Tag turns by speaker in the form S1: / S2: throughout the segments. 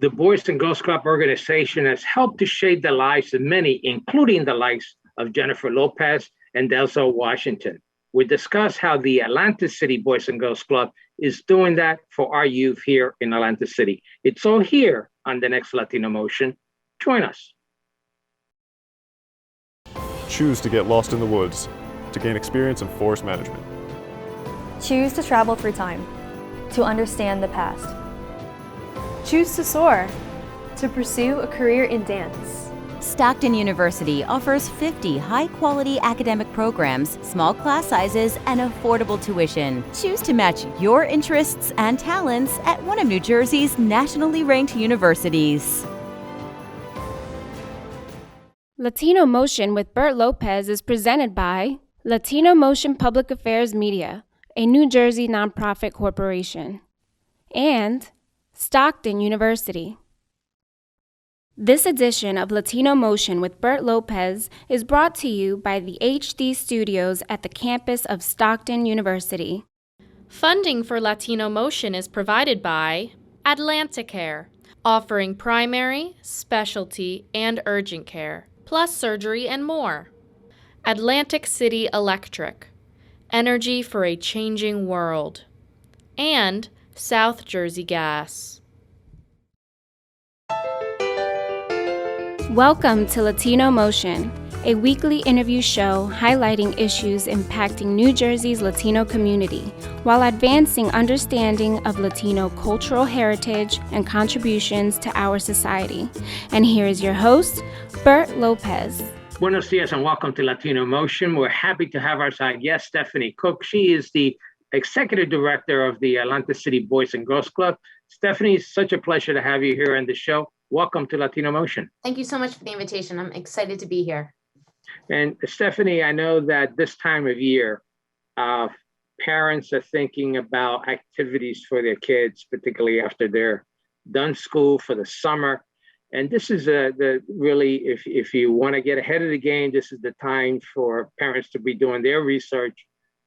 S1: The Boys and Girls Club organization has helped to shape the lives of many, including the lives of Jennifer Lopez and Denzel Washington. We discuss how the Atlantic City Boys and Girls Club is doing that for our youth here in Atlantic City. It's all here on the next Latino Motion. Join us.
S2: Choose to get lost in the woods to gain experience in forest management.
S3: Choose to travel through time to understand the past.
S4: Choose to soar to pursue a career in dance.
S5: Stockton University offers 50 high-quality academic programs, small class sizes, and affordable tuition. Choose to match your interests and talents at one of New Jersey's nationally ranked universities.
S6: Latino Motion with Bert Lopez is presented by Latino Motion Public Affairs Media, a New Jersey nonprofit corporation, and Stockton University. This edition of Latino Motion with Bert Lopez is brought to you by the HD Studios at the campus of Stockton University.
S7: Funding for Latino Motion is provided by Atlanticare, offering primary, specialty, and urgent care, plus surgery and more. Atlantic City Electric, energy for a changing world. And South Jersey Gas.
S6: Welcome to Latino Motion, a weekly interview show highlighting issues impacting New Jersey's Latino community while advancing understanding of Latino cultural heritage and contributions to our society. And here is your host, Bert Lopez.
S1: Buenos dias and welcome to Latino Motion. We're happy to have our side guest, Stephanie Cook. She is the Executive Director of the Atlantic City Boys and Girls Club. Stephanie, it's such a pleasure to have you here on the show. Welcome to Latino Motion.
S8: Thank you so much for the invitation. I'm excited to be here.
S1: And Stephanie, I know that this time of year, parents are thinking about activities for their kids, particularly after they're done school for the summer. And this is really, if you want to get ahead of the game, this is the time for parents to be doing their research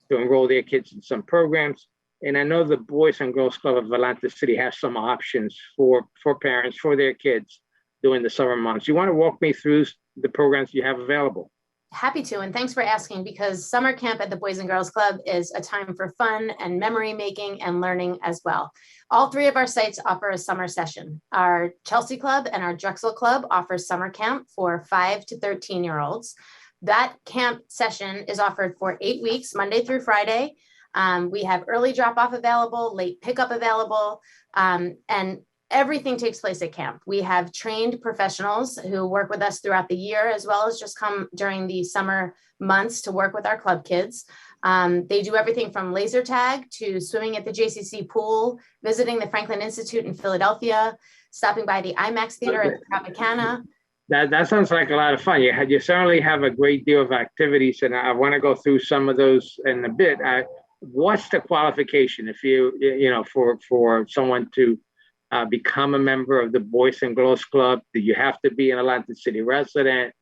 S1: to enroll their kids in some programs. And I know the Boys and Girls Club of Atlantic City has some options for parents, for their kids during the summer months. You want to walk me through the programs you have available?
S8: Happy to, and thanks for asking, because summer camp at the Boys and Girls Club is a time for fun and memory making and learning as well. All three of our sites offer a summer session. Our Chelsea Club and our Drexel Club offer summer camp for 5 to 13-year-olds. That camp session is offered for 8 weeks, Monday through Friday. We have early drop-off available, late pickup available, and everything takes place at camp. We have trained professionals who work with us throughout the year, as well as just come during the summer months to work with our club kids. They do everything from laser tag to swimming at the JCC pool, visiting the Franklin Institute in Philadelphia, stopping by the IMAX Theater at the Tropicana.
S1: That sounds like a lot of fun. You certainly have a great deal of activities, and I want to go through some of those in a bit. What's the qualification if for someone to become a member of the Boys and Girls Club? Do you have to be an Atlantic City resident?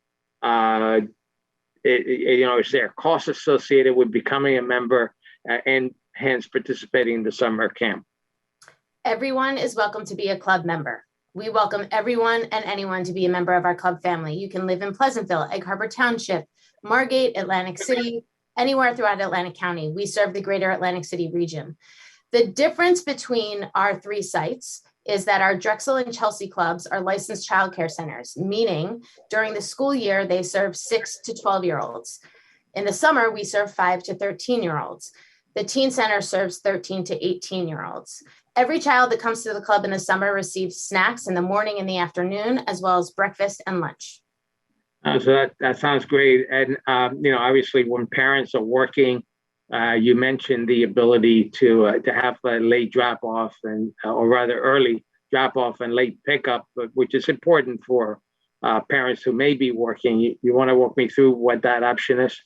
S1: Is there a cost associated with becoming a member and hence participating in the summer camp?
S8: Everyone is welcome to be a club member. We welcome everyone and anyone to be a member of our club family. You can live in Pleasantville, Egg Harbor Township, Margate, Atlantic City, anywhere throughout Atlantic County. We serve the greater Atlantic City region. The difference between our three sites is that our Drexel and Chelsea clubs are licensed childcare centers, meaning during the school year, they serve 6 to 12-year-olds. In the summer, we serve 5 to 13-year-olds. The teen center serves 13 to 18-year-olds. Every child that comes to the club in the summer receives snacks in the morning and the afternoon, as well as breakfast and lunch.
S1: So that sounds great. And, obviously when parents are working, you mentioned the ability to have a late drop off or rather early drop off and late pickup, which is important for parents who may be working. You want to walk me through what that option is?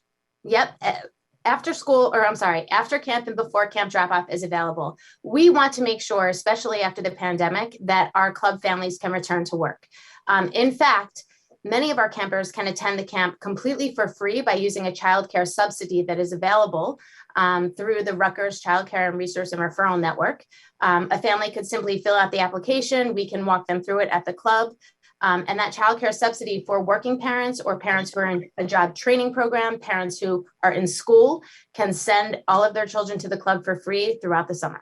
S8: Yep. After camp and before camp drop-off is available. We want to make sure, especially after the pandemic, that our club families can return to work. In fact, many of our campers can attend the camp completely for free by using a childcare subsidy that is available through the Rutgers Child Care and Resource and Referral Network. A family could simply fill out the application. We can walk them through it at the club. And that child care subsidy for working parents or parents who are in a job training program, parents who are in school, can send all of their children to the club for free throughout the summer.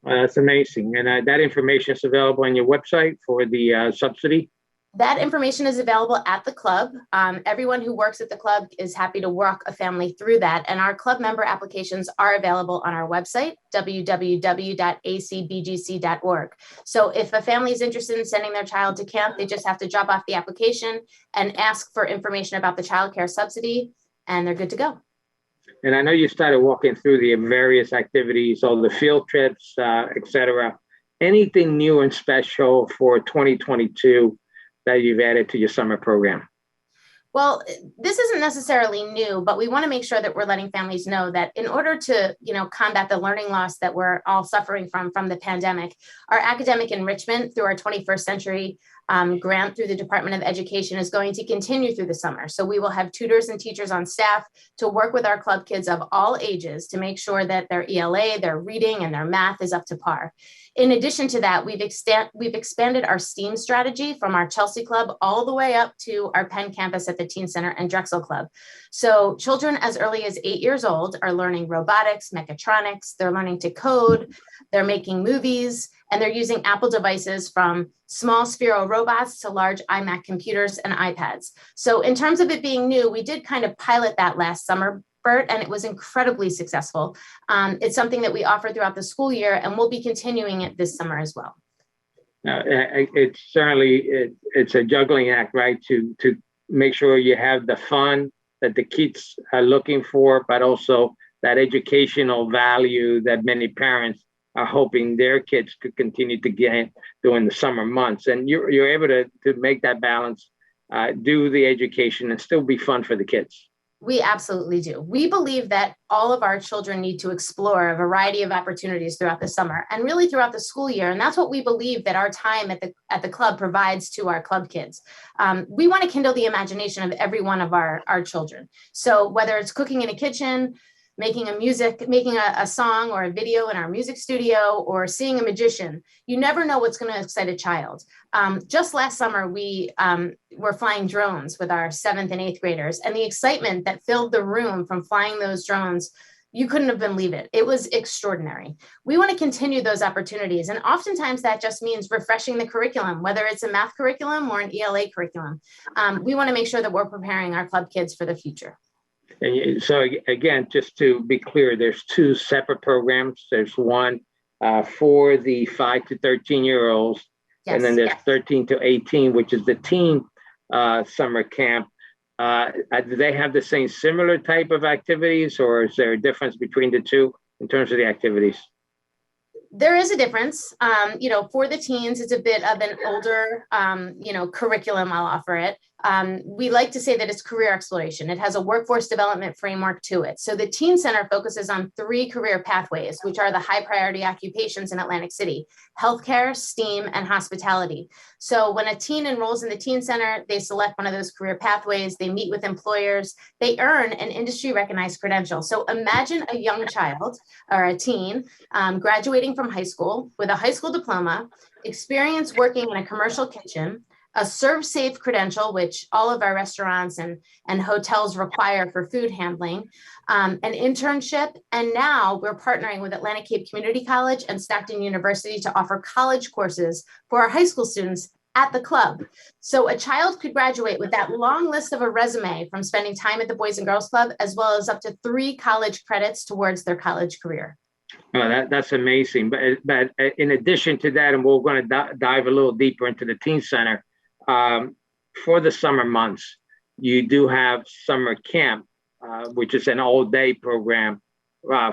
S1: That's amazing. And that information is available on your website for the subsidy?
S8: That information is available at the club. Everyone who works at the club is happy to walk a family through that. And our club member applications are available on our website, www.acbgc.org. So if a family is interested in sending their child to camp, they just have to drop off the application and ask for information about the child care subsidy, and they're good to go.
S1: And I know you started walking through the various activities, all the field trips, et cetera. Anything new and special for 2022 that you've added to your summer program?
S8: Well, this isn't necessarily new, but we want to make sure that we're letting families know that in order to, combat the learning loss that we're all suffering from the pandemic, our academic enrichment through our 21st Century grant through the Department of Education is going to continue through the summer. So we will have tutors and teachers on staff to work with our club kids of all ages to make sure that their ELA, their reading, and their math is up to par. In addition to that, we've expanded our STEAM strategy from our Chelsea Club all the way up to our Penn campus at the Teen Center and Drexel Club. So children as early as 8 years old are learning robotics, mechatronics, they're learning to code, they're making movies, and they're using Apple devices from small Sphero robots to large iMac computers and iPads. So in terms of it being new, we did kind of pilot that last summer, Bert, and it was incredibly successful. It's something that we offer throughout the school year, and we'll be continuing it this summer as well.
S1: It's certainly it's a juggling act, right? To make sure you have the fun that the kids are looking for, but also that educational value that many parents are hoping their kids could continue to get during the summer months. And you're able to make that balance, do the education, and still be fun for the kids.
S8: We absolutely do. We believe that all of our children need to explore a variety of opportunities throughout the summer and really throughout the school year. And that's what we believe that our time at the club provides to our club kids. We want to kindle the imagination of every one of our children. So whether it's cooking in a kitchen, making a song or a video in our music studio, or seeing a magician, you never know what's going to excite a child. Just last summer, we were flying drones with our 7th and 8th graders, and the excitement that filled the room from flying those drones, you couldn't have believed it. It was extraordinary. We want to continue those opportunities. And oftentimes that just means refreshing the curriculum, whether it's a math curriculum or an ELA curriculum. We want to make sure that we're preparing our club kids for the future.
S1: And so again, just to be clear, there's 2 separate programs. There's one for the 5 to 13-year-olds, yes, and then there's 13 to 18, which is the teen summer camp. Do they have the same similar type of activities, or is there a difference between the two in terms of the activities?
S8: There is a difference. For the teens, it's a bit of an older, curriculum, I'll offer it. We like to say that it's career exploration. It has a workforce development framework to it. So the Teen Center focuses on 3 career pathways, which are the high priority occupations in Atlantic City: healthcare, STEAM, and hospitality. So when a teen enrolls in the Teen Center, they select one of those career pathways, they meet with employers, they earn an industry recognized credential. So imagine a young child or a teen graduating from high school with a high school diploma, experience working in a commercial kitchen, a serve-safe credential, which all of our restaurants and hotels require for food handling, an internship, and now we're partnering with Atlantic Cape Community College and Stockton University to offer college courses for our high school students at the club. So a child could graduate with that long list of a resume from spending time at the Boys and Girls Club, as well as up to 3 college credits towards their college career.
S1: Oh, that's amazing. But in addition to that, and we're going to dive a little deeper into the Teen Center, for the summer months, you do have summer camp, which is an all-day program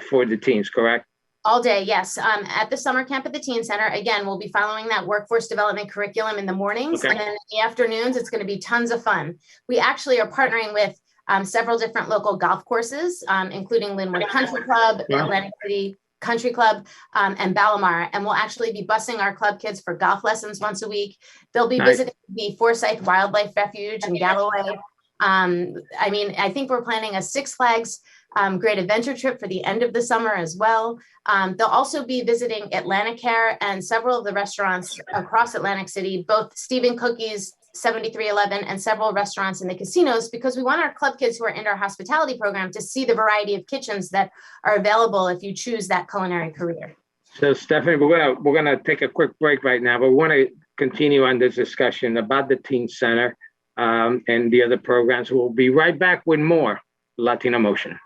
S1: for the teens, correct?
S8: All day, yes. At the summer camp at the Teen Center, again, we'll be following that workforce development curriculum in the mornings, okay, and then in the afternoons, it's going to be tons of fun. We actually are partnering with several different local golf courses, including Linwood Country Club, Atlantic City Country Club, and Balamar. And we'll actually be busing our club kids for golf lessons once a week. They'll be visiting the Forsyth Wildlife Refuge in Galloway. I think we're planning a Six Flags great adventure trip for the end of the summer as well. They'll also be visiting Atlanticare and several of the restaurants across Atlantic City, both Stephen Cookie's 7311 and several restaurants in the casinos, because we want our club kids who are in our hospitality program to see the variety of kitchens that are available if you choose that culinary career.
S1: So Stephanie, we're gonna take a quick break right now, but we want to continue on this discussion about the Teen Center and the other programs. We'll be right back with more Latino Motion.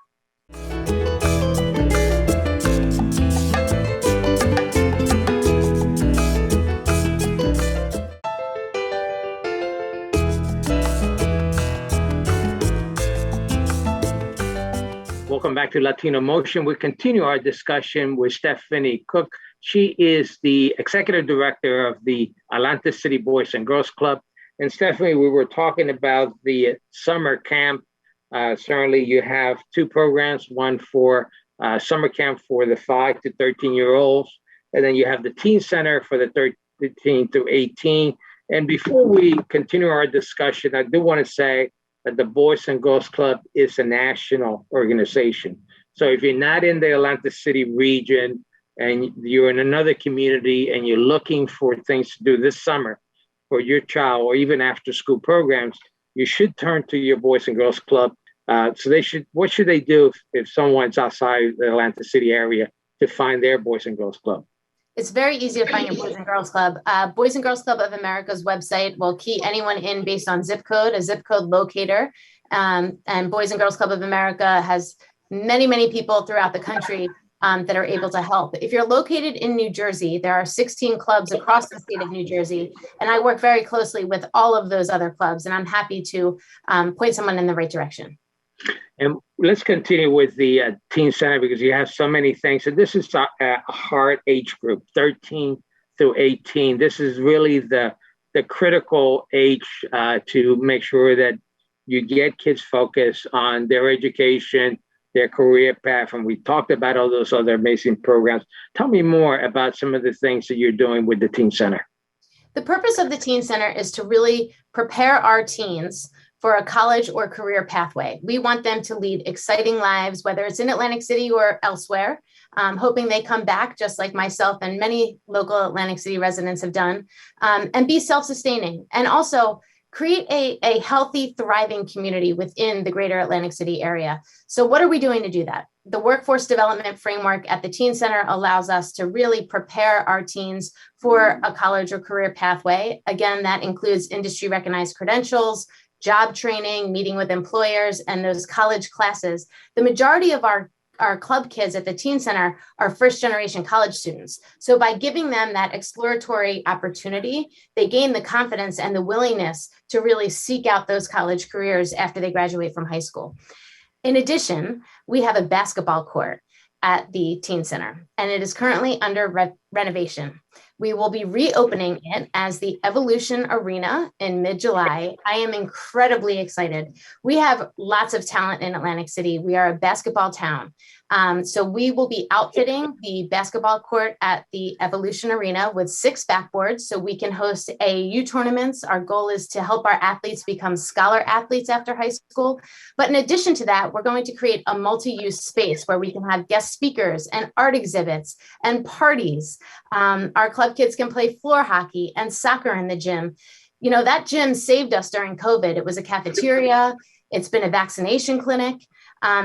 S1: Welcome back to Latino Motion. We continue our discussion with Stephanie Cook. She is the executive director of the Atlantic City Boys and Girls Club. And Stephanie, we were talking about the summer camp. Certainly you have two programs, one for summer camp for the 5 to 13-year-olds, and then you have the Teen Center for the 13 to 18. And before we continue our discussion, I do want to say that the Boys and Girls Club is a national organization. So if you're not in the Atlantic City region and you're in another community and you're looking for things to do this summer for your child or even after school programs, you should turn to your Boys and Girls Club. What should they do if someone's outside the Atlantic City area to find their Boys and Girls Club?
S8: It's very easy to find your Boys and Girls Club. Boys and Girls Club of America's website will key anyone in based on zip code, a zip code locator. And Boys and Girls Club of America has many, many people throughout the country that are able to help. If you're located in New Jersey, there are 16 clubs across the state of New Jersey. And I work very closely with all of those other clubs. And I'm happy to point someone in the right direction.
S1: And let's continue with the Teen Center because you have so many things. So this is a hard age group, 13 through 18. This is really the critical age to make sure that you get kids focused on their education, their career path. And we talked about all those other amazing programs. Tell me more about some of the things that you're doing with the Teen Center.
S8: The purpose of the Teen Center is to really prepare our teens for a college or career pathway. We want them to lead exciting lives, whether it's in Atlantic City or elsewhere, hoping they come back just like myself and many local Atlantic City residents have done, and be self-sustaining. And also create a healthy, thriving community within the greater Atlantic City area. So what are we doing to do that? The workforce development framework at the Teen Center allows us to really prepare our teens for a college or career pathway. Again, that includes industry recognized credentials, job training, meeting with employers, and those college classes. The majority of our club kids at the Teen Center are first-generation college students. So by giving them that exploratory opportunity, they gain the confidence and the willingness to really seek out those college careers after they graduate from high school. In addition, we have a basketball court at the Teen Center, and it is currently under renovation. We will be reopening it as the Evolution Arena in mid-July. I am incredibly excited. We have lots of talent in Atlantic City. We are a basketball town. So we will be outfitting the basketball court at the Evolution Arena with 6 backboards so we can host AAU tournaments. Our goal is to help our athletes become scholar athletes after high school. But in addition to that, we're going to create a multi-use space where we can have guest speakers and art exhibits and parties. Our club kids can play floor hockey and soccer in the gym. You know, that gym saved us during COVID. It was a cafeteria. It's been a vaccination clinic.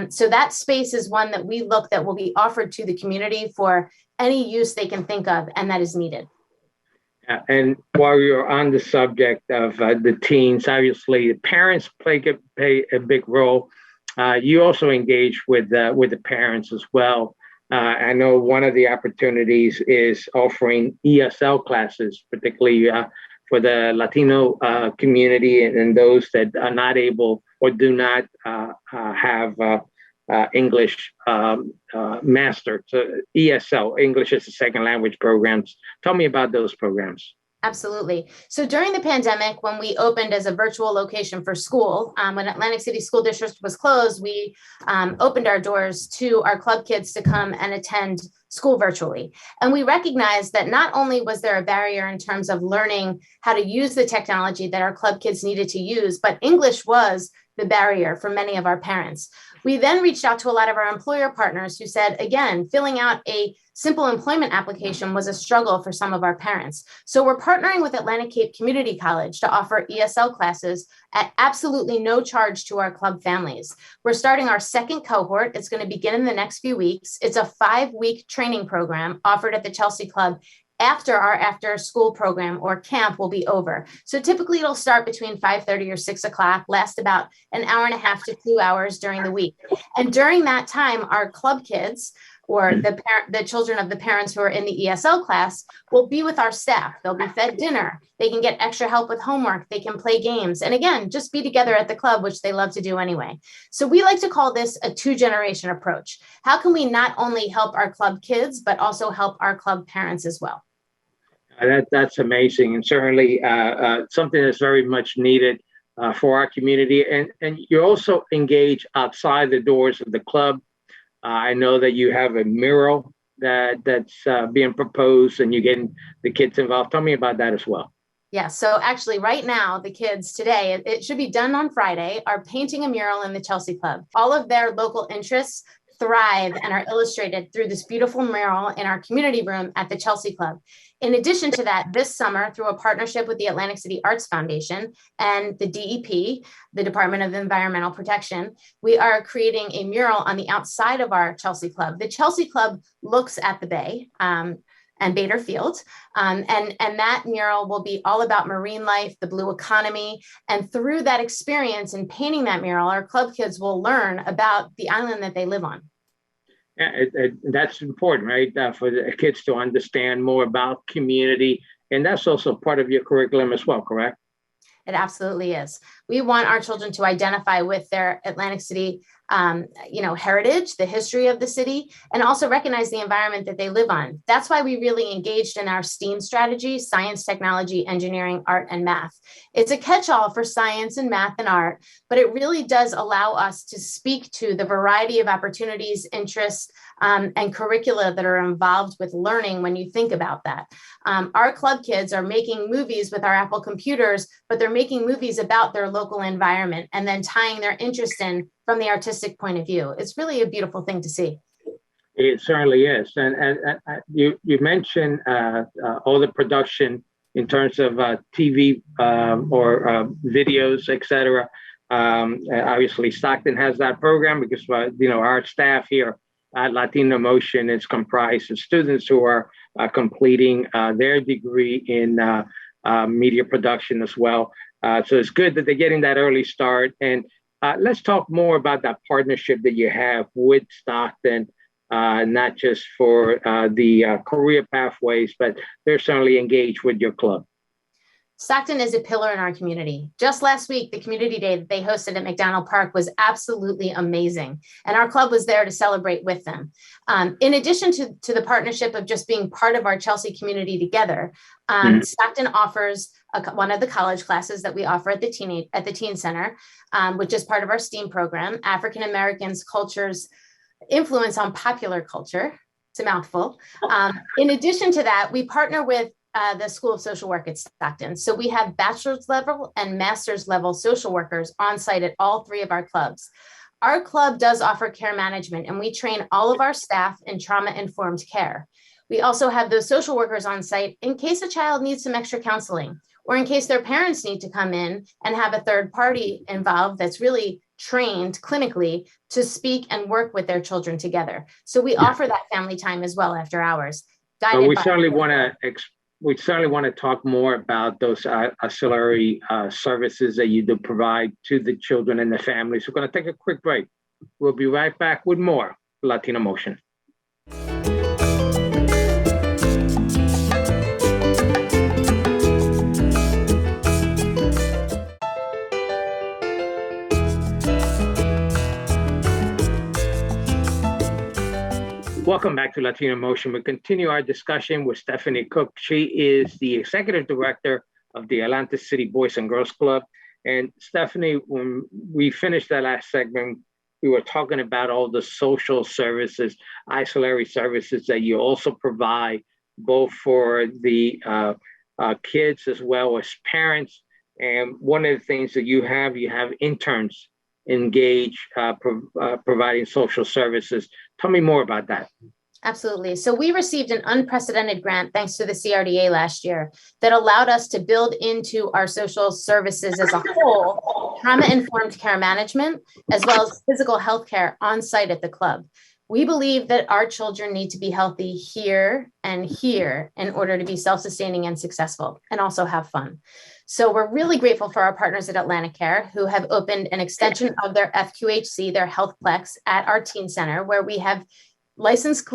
S8: So that space is one that we look that will be offered to the community for any use they can think of and that is needed.
S1: And while you're on the subject of the teens, obviously the parents play a big role. You also engage with the parents as well. I know one of the opportunities is offering ESL classes, particularly for the Latino community and those that are not able or do not have English mastered. So ESL, English as a second language programs. Tell me about those programs.
S8: Absolutely. So during the pandemic, when we opened as a virtual location for school, when Atlantic City School District was closed, we opened our doors to our club kids to come and attend school virtually. And we recognized that not only was there a barrier in terms of learning how to use the technology that our club kids needed to use, but English was the barrier for many of our parents. We then reached out to a lot of our employer partners who said, again, filling out a simple employment application was a struggle for some of our parents. So we're partnering with Atlantic Cape Community College to offer ESL classes at absolutely no charge to our club families. We're starting our second cohort. It's going to begin in the next few weeks. It's a 5-week training program offered at the Chelsea Club after our after school program or camp will be over. So typically it'll start between 5:30 or 6 o'clock, last about an hour and a half to 2 hours during the week. And during that time, our club kids or the children of the parents who are in the ESL class will be with our staff. They'll be fed dinner. They can get extra help with homework. They can play games. And again, just be together at the club, which they love to do anyway. So we like to call this a 2-generation approach. How can we not only help our club kids, but also help our club parents as well?
S1: That's amazing, and certainly something that's very much needed for our community. And you also engage outside the doors of the club. I know that you have a mural that's being proposed, and you're getting the kids involved. Tell me about that as well.
S8: Yeah, so actually right now, the kids today, it should be done on Friday, are painting a mural in the Chelsea Club. All of their local interests thrive and are illustrated through this beautiful mural in our community room at the Chelsea Club. In addition to that, this summer, through a partnership with the Atlantic City Arts Foundation and the DEP, the Department of Environmental Protection, we are creating a mural on the outside of our Chelsea Club. The Chelsea Club looks at the bay and Bader Field, and that mural will be all about marine life, the blue economy, and through that experience in painting that mural, our club kids will learn about the island that they live on.
S1: Yeah, that's important, right? For the kids to understand more about community. And that's also part of your curriculum as well, correct?
S8: It absolutely is. We want our children to identify with their Atlantic City, heritage, the history of the city, and also recognize the environment that they live on. That's why we really engaged in our STEAM strategy: science, technology, engineering, art, and math. It's a catch-all for science and math and art, but it really does allow us to speak to the variety of opportunities, interests, and curricula that are involved with learning when you think about that. Our club kids are making movies with our Apple computers, but they're making movies about their local environment and then tying their interest in from the artistic point of view. It's really a beautiful thing to see.
S1: It certainly is. And you mentioned all the production in terms of TV or videos, et cetera. Obviously, Stockton has that program because, our staff here at Latino Motion is comprised of students who are completing their degree in media production as well. So it's good that they're getting that early start. And let's talk more about that partnership that you have with Stockton, not just for the career pathways, but they're certainly engaged with your club.
S8: Stockton is a pillar in our community. Just last week, the community day that they hosted at McDonald Park was absolutely amazing. And our club was there to celebrate with them. In addition to the partnership of just being part of our Chelsea community together, Stockton offers one of the college classes that we offer at the Teen Center, which is part of our STEAM program, African Americans' Cultures, Influence on Popular Culture. It's a mouthful. In addition to that, we partner with the School of Social Work at Stockton. So we have bachelor's level and master's level social workers on site at all 3 of our clubs. Our club does offer care management, and we train all of our staff in trauma-informed care. We also have those social workers on site in case a child needs some extra counseling, or in case their parents need to come in and have a third party involved that's really trained clinically to speak and work with their children together. So we offer that family time as well after hours.
S1: We certainly want to talk more about those auxiliary services that you do provide to the children and the families. We're going to take a quick break. We'll be right back with more Latino Motion. Welcome back to Latino Motion. We continue our discussion with Stephanie Cook. She is the executive director of the Atlantic City Boys and Girls Club. And Stephanie, when we finished that last segment, we were talking about all the social services, auxiliary services that you also provide, both for the kids as well as parents. And one of the things that you have interns engage providing social services. Tell me more about that.
S8: Absolutely. So we received an unprecedented grant thanks to the CRDA last year that allowed us to build into our social services as a whole trauma-informed care management, as well as physical health care on site at the club. We believe that our children need to be healthy here and here in order to be self-sustaining and successful and also have fun. So we're really grateful for our partners at AtlantiCare who have opened an extension of their FQHC, their Healthplex at our teen center, where we have licensed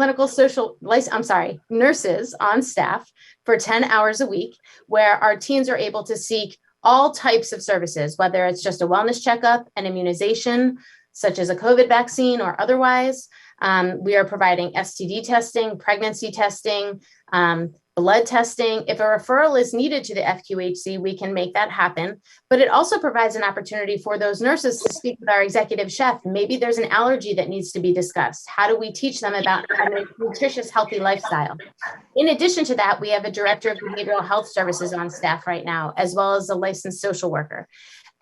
S8: nurses on staff for 10 hours a week, where our teens are able to seek all types of services, whether it's just a wellness checkup, an immunization, such as a COVID vaccine or otherwise. We are providing STD testing, pregnancy testing, blood testing. If a referral is needed to the FQHC, we can make that happen. But it also provides an opportunity for those nurses to speak with our executive chef. Maybe there's an allergy that needs to be discussed. How do we teach them about a nutritious, healthy lifestyle? In addition to that, we have a director of behavioral health services on staff right now, as well as a licensed social worker.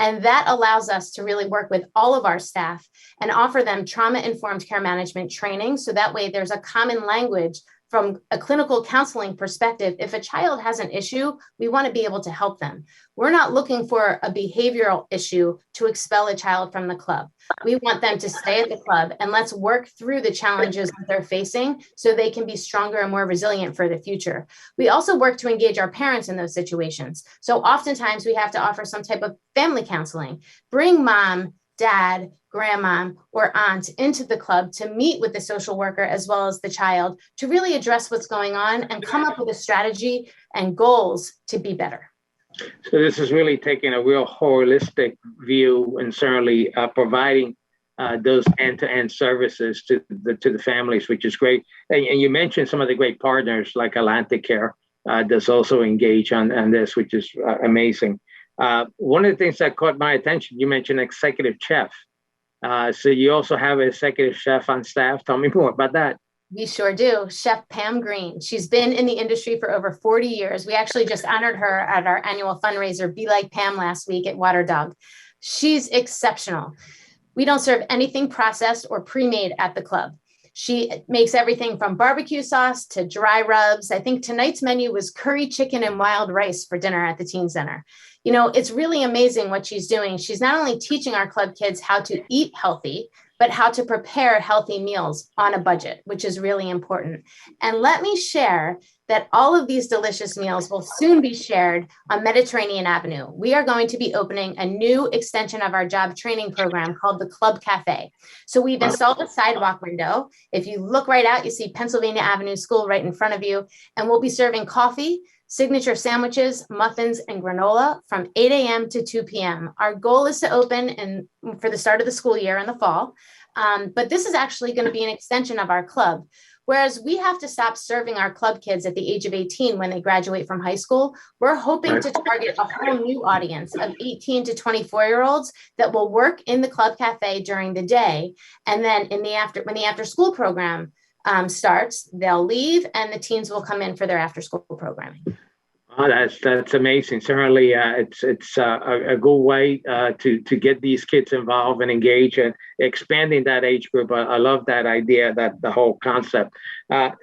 S8: And that allows us to really work with all of our staff and offer them trauma-informed care management training. So that way there's a common language from a clinical counseling perspective. If a child has an issue, we want to be able to help them. We're not looking for a behavioral issue to expel a child from the club. We want them to stay at the club and let's work through the challenges that they're facing so they can be stronger and more resilient for the future. We also work to engage our parents in those situations. So oftentimes we have to offer some type of family counseling. Bring mom, dad, grandma, or aunt into the club to meet with the social worker as well as the child to really address what's going on and come up with a strategy and goals to be better.
S1: So this is really taking a real holistic view and certainly providing those end-to-end services to the families, which is great. And you mentioned some of the great partners like AtlantiCare that's also engaged on this, which is amazing. One of the things that caught my attention, you mentioned executive chef. So you also have an executive chef on staff. Tell me more about that.
S8: We sure do. Chef Pam Green. She's been in the industry for over 40 years. We actually just honored her at our annual fundraiser, Be Like Pam, last week at Water Dog. She's exceptional. We don't serve anything processed or pre-made at the club. She makes everything from barbecue sauce to dry rubs. I think tonight's menu was curry chicken and wild rice for dinner at the teen center. You know, it's really amazing what she's doing. She's not only teaching our club kids how to eat healthy, but how to prepare healthy meals on a budget, which is really important. And let me share that all of these delicious meals will soon be shared on Mediterranean Avenue. We are going to be opening a new extension of our job training program called the Club Cafe. So we've installed a sidewalk window. If you look right out, you see Pennsylvania Avenue School right in front of you, and we'll be serving coffee, signature sandwiches, muffins, and granola from 8 a.m. to 2 p.m. Our goal is to open for the start of the school year in the fall. But this is actually going to be an extension of our club. Whereas we have to stop serving our club kids at the age of 18 when they graduate from high school, we're hoping to target a whole new audience of 18 to 24-year-olds that will work in the Club Cafe during the day. And then when the after school program starts, they'll leave and the teens will come in for their after school programming.
S1: Oh, that's amazing. Certainly, it's a good way to get these kids involved and engaged and expanding that age group. I love that idea, that the whole concept. In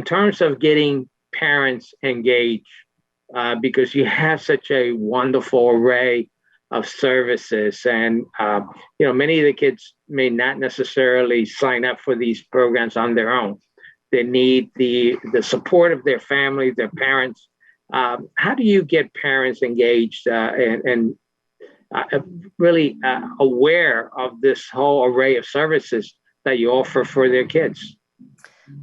S1: terms of getting parents engaged, because you have such a wonderful array of services, and many of the kids may not necessarily sign up for these programs on their own. They need the support of their family, their parents. How do you get parents engaged and really aware of this whole array of services that you offer for their kids?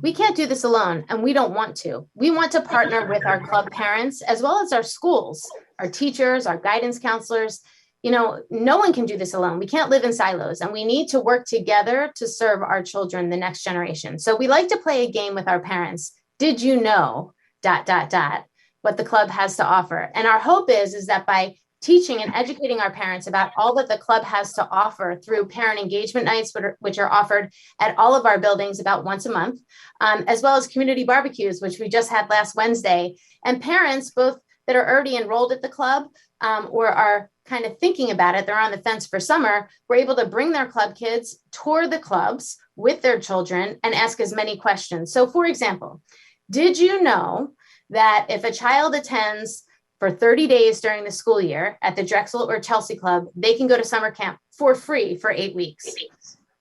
S8: We can't do this alone, and we don't want to. We want to partner with our club parents, as well as our schools, our teachers, our guidance counselors. No one can do this alone. We can't live in silos, and we need to work together to serve our children, the next generation. So we like to play a game with our parents. Did you know ... what the club has to offer? And our hope is that by teaching and educating our parents about all that the club has to offer through parent engagement nights, which are offered at all of our buildings about once a month, as well as community barbecues, which we just had last Wednesday, and parents, both that are already enrolled at the club or are kind of thinking about it, they're on the fence for summer, we're able to bring their club kids, tour the clubs with their children, and ask as many questions. So for example, did you know that if a child attends for 30 days during the school year at the Drexel or Chelsea Club, they can go to summer camp for free for 8 weeks?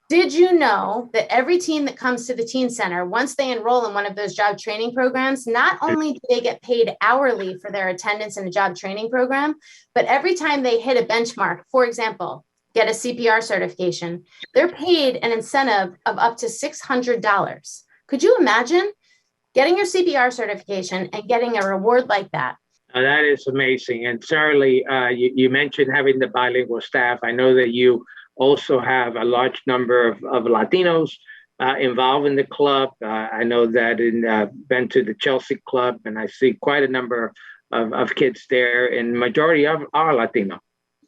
S8: Did you know that every teen that comes to the Teen Center, once they enroll in one of those job training programs, not only do they get paid hourly for their attendance in a job training program, but every time they hit a benchmark, for example, get a CPR certification, they're paid an incentive of up to $600. Could you imagine getting your CPR certification and getting a reward like that?
S1: That is amazing. And certainly, you mentioned having the bilingual staff. I know that you also have a large number of Latinos involved in the club. I know that been to the Chelsea Club, and I see quite a number of kids there, and majority of are Latino.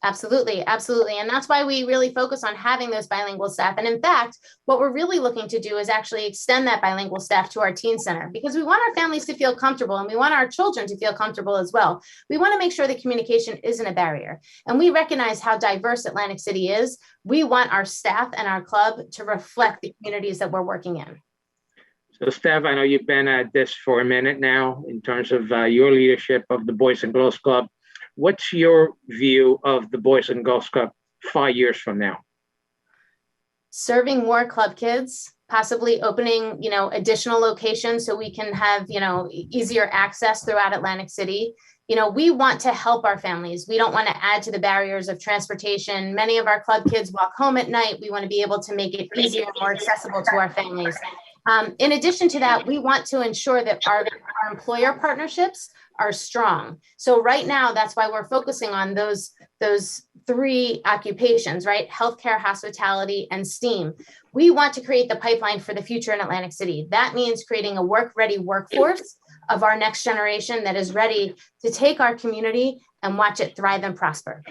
S8: Absolutely, absolutely. And that's why we really focus on having those bilingual staff. And in fact, what we're really looking to do is actually extend that bilingual staff to our teen center, because we want our families to feel comfortable and we want our children to feel comfortable as well. We want to make sure that communication isn't a barrier. And we recognize how diverse Atlantic City is. We want our staff and our club to reflect the communities that we're working in.
S1: So Steph, I know you've been at this for a minute now in terms of your leadership of the Boys and Girls Club. What's your view of the Boys and Girls Club 5 years from now?
S8: Serving more club kids, possibly opening, additional locations so we can have, easier access throughout Atlantic City. We want to help our families. We don't want to add to the barriers of transportation. Many of our club kids walk home at night. We want to be able to make it easier and more accessible to our families. In addition to that, we want to ensure that our employer partnerships are strong. So right now, that's why we're focusing on those three occupations, right? Healthcare, hospitality, and STEAM. We want to create the pipeline for the future in Atlantic City. That means creating a work-ready workforce of our next generation that is ready to take our community and watch it thrive and prosper.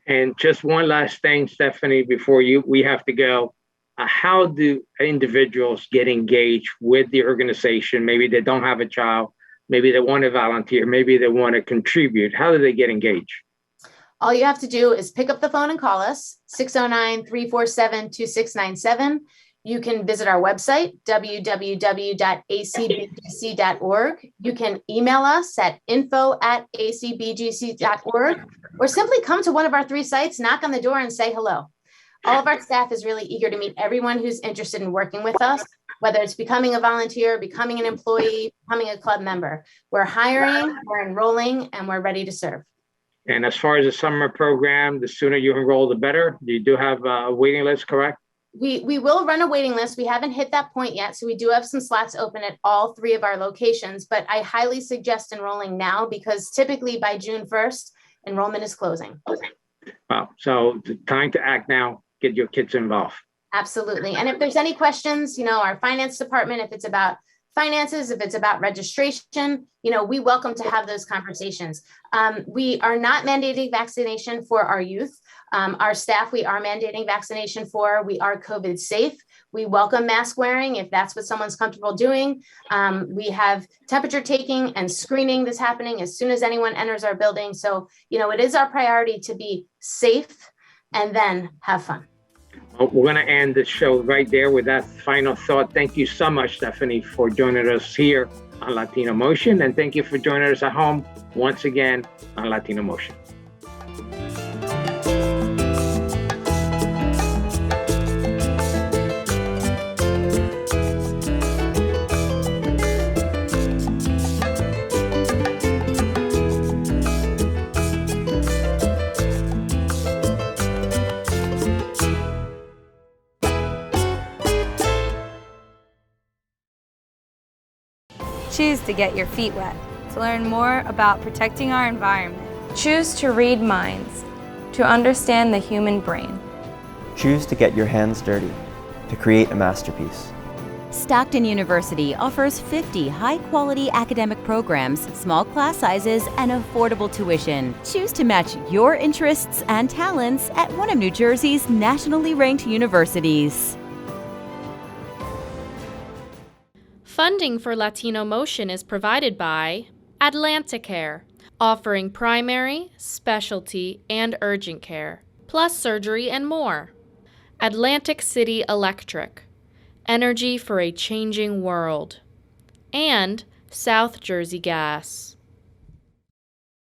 S1: And just one last thing, Stephanie, before we have to go. How do individuals get engaged with the organization? Maybe they don't have a child. Maybe they want to volunteer. Maybe they want to contribute. How do they get engaged?
S8: All you have to do is pick up the phone and call us, 609-347-2697. You can visit our website, www.acbgc.org. You can email us at info@acbgc.org, or simply come to one of our 3 sites, knock on the door, and say hello. All of our staff is really eager to meet everyone who's interested in working with us, whether it's becoming a volunteer, becoming an employee, becoming a club member. We're hiring, we're enrolling, and we're ready to serve.
S1: And as far as the summer program, the sooner you enroll, the better. You do have a waiting list, correct?
S8: We will run a waiting list. We haven't hit that point yet. So we do have some slots open at all 3 of our locations, but I highly suggest enrolling now because typically by June 1st, enrollment is closing.
S1: Wow. So the time to act now. Get your kids involved.
S8: Absolutely. And if there's any questions, our finance department, if it's about finances, if it's about registration, we welcome to have those conversations. We are not mandating vaccination for our youth. Our staff, we are mandating vaccination for. We are COVID safe. We welcome mask wearing if that's what someone's comfortable doing. We have temperature taking and screening that's happening as soon as anyone enters our building. So, it is our priority to be safe and then have fun.
S1: Well, we're going to end the show right there with that final thought. Thank you so much, Stephanie, for joining us here on Latino Motion. And thank you for joining us at home once again on Latino Motion.
S3: Choose to get your feet wet, to learn more about protecting our environment.
S4: Choose to read minds, to understand the human brain.
S9: Choose to get your hands dirty, to create a masterpiece.
S5: Stockton University offers 50 high-quality academic programs, small class sizes, and affordable tuition. Choose to match your interests and talents at one of New Jersey's nationally ranked universities.
S7: Funding for Latino Motion is provided by Atlanticare, offering primary, specialty, and urgent care, plus surgery and more. Atlantic City Electric, energy for a changing world. And South Jersey Gas.